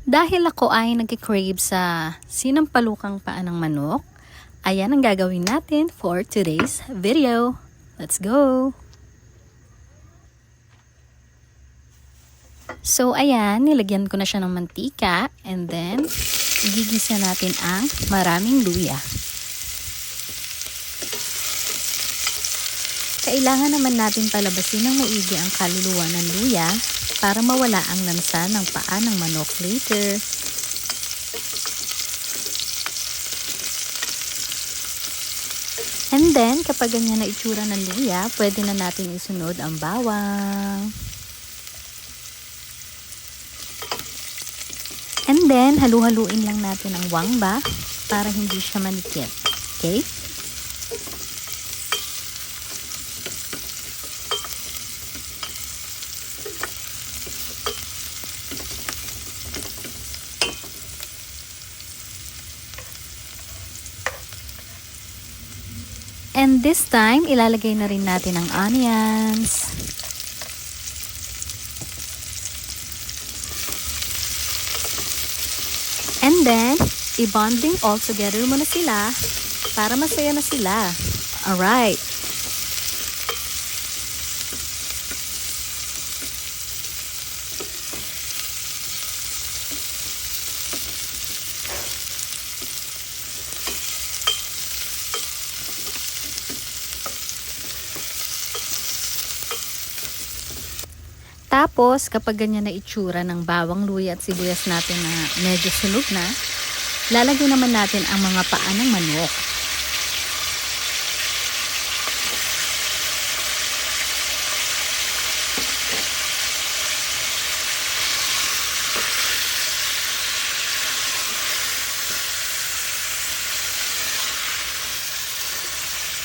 Dahil ako ay nagki-crave sa sinampalukang paa ng manok, ayan ang gagawin natin for today's video. Let's go! So ayan, nilagyan ko na siya ng mantika and then igigisa natin ang maraming luya. Kailangan naman natin palabasin ng maigi ang kaluluwa ng luya para mawala ang lansa ng paa ng manok later. And then, kapag ganyan na itsura ng luya, pwede na natin isunod ang bawang. And then, halu-haluin lang natin ang wangba para hindi siya manikit. Okay? And this time, ilalagay na rin natin ang onions. And then, i-bonding all together muna sila para masaya na sila. Alright. Tapos, kapag ganyan na itsura ng bawang, luya at sibuyas natin na medyo sunog na, lalagyan naman natin ang mga paa ng manok.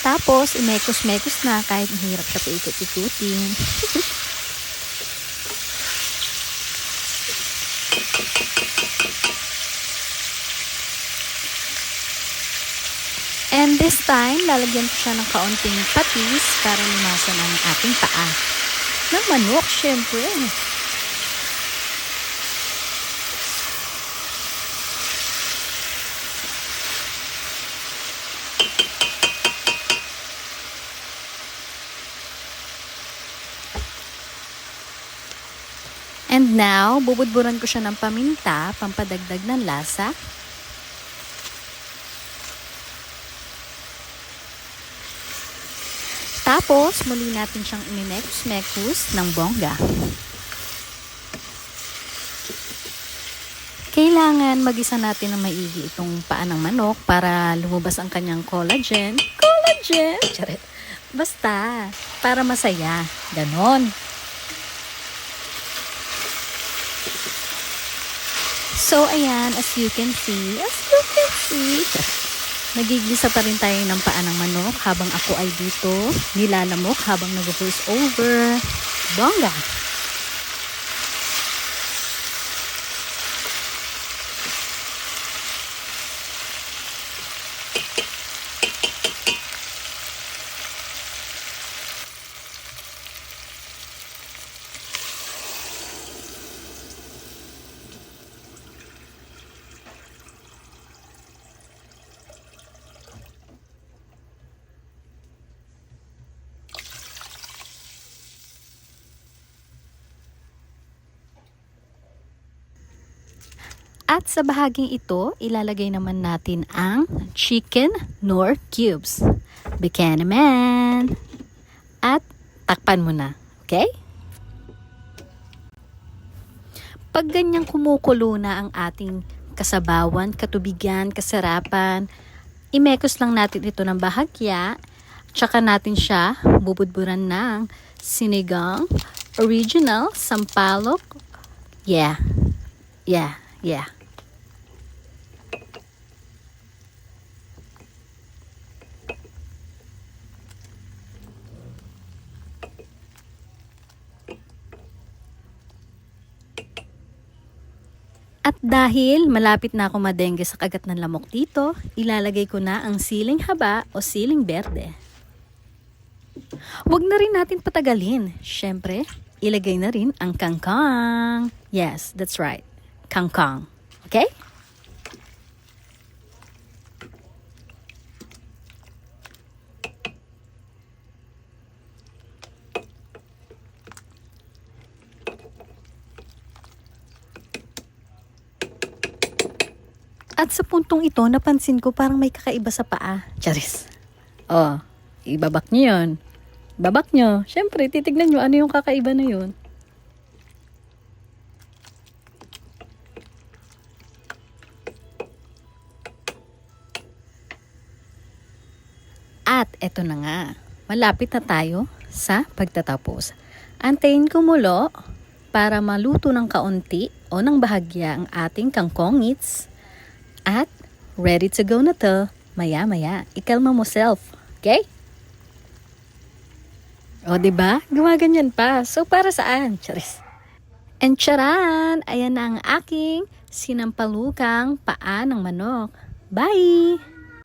Tapos, imekos-mekos na kahit mahirap siya paikot-ikutin. And this time, lalagyan ko siya ng kaunting patis para lumasan ang ating paa. Ng manok, syempre. And now, bubudburan ko siya ng paminta, pampadagdag ng lasa. Tapos, muli natin siyang imimekus-mekus ng bongga. Kailangan magisa natin ng maigi itong paa ng manok para lumabas ang kanyang collagen. Collagen! Charet! Basta, para masaya. Ganon. So, ayan, as you can see, nagigisa pa rin tayo ng paa ng manok habang ako ay dito nilalamok habang nag-voice over. Bongga! At sa bahaging ito, ilalagay naman natin ang chicken Knorr cubes. Baka naman! At takpan mo na. Okay? Pag ganyang kumukulo na ang ating kasabawan, katubigan, kasarapan, imekos lang natin ito ng bahagya. Tsaka natin siya bubudburan ng sinigang, original, sampalok. Yeah. At dahil malapit na ako madengge sa kagat ng lamok dito, ilalagay ko na ang siling haba o siling berde. Huwag na rin natin patagalin. Syempre, ilagay na rin ang kangkang. Yes, that's right. Kangkang. Okay? At sa puntong ito, napansin ko parang may kakaiba sa paa. Charis. Oh, ibabak nyo yun. Babak nyo. Siyempre, titignan nyo ano yung kakaiba na yun. At eto na nga. Malapit na tayo sa pagtatapos. Antayin kumulo para maluto ng kaunti o ng bahagya ang ating kangkongits. At ready to go na to. Maya-maya, ikalma mo self. Okay? O, diba? Gumaganyan pa. So, para saan? Charis. And charan! Ayan na ang aking sinampalukang paa ng manok. Bye!